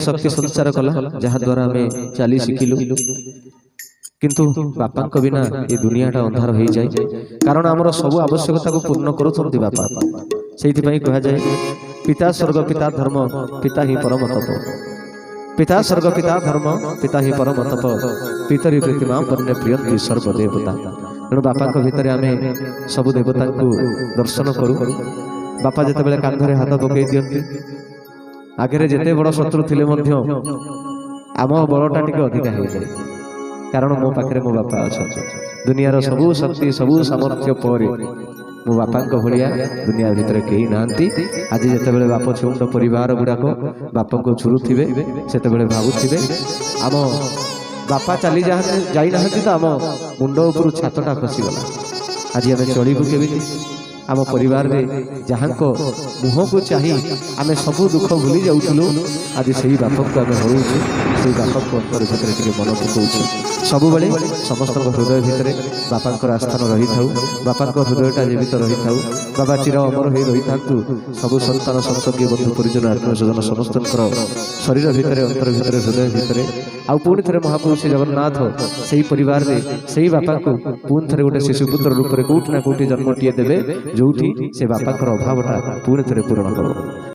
शक्ति संचार कला जहा द्वारा आमे चली शिखिलु किंतु बापा बिना ये दुनियाटा अंधार हो जाए कारण आमर सब आवश्यकता को पूर्ण करुछंती बापा से कह जाए पिता स्वर्ग पिता धर्म पिता ही परम तप पिता स्वर्ग पिता धर्म पिता ही परम तप पितरी प्रतिमा पन्ने प्रियंती सर्वदेवता तेणु बापा भितर आम सब देवता को दर्शन करूँ बापा जिते कांधरे हाथ पकई दियंती आगे जिते बड़ शत्रु थिले मध्य आम बलटा टिके अधिका हो जाए कारण मो पाखे मो बापा अच्छा दुनियार सबू शक्ति सबू सामर्थ्य पर मो बापा भाया दुनिया भितर कहीं नांती आज जिते बाप छुंड परिवार गुड़ाक बापा को झुरुवे से भावुवे आम बापा चली जाना तो आम मुंड उपर छातटा खसीगला आज आम चलू केमी आम परिवार रे जहाँ मुह को चाही आम सब दुख भूली जाऊँ आज से बाप को आम हरूँ से बाप को अंतर भितर टे मन पकाऊ सब बेले समस्त हृदय भितर बापा आस्थान रही था बापा हृदयटा जीवित रही था बाबा चिर अमर हो रही था सब सन्तान संसदीय बंधु परिजन आत्मीयस्वजन समस्त शरीर भितर अंतर भितर हृदय भितर आउ पुणी थे महापुरुष जगन्नाथ से परिवार रे से बापा को पुणी थे गोटे शिशुपुत्र रूप में कौटि ना कौटि जन्मटीए देवे जो से बापा अभावटा पुणी थे पूरण कर।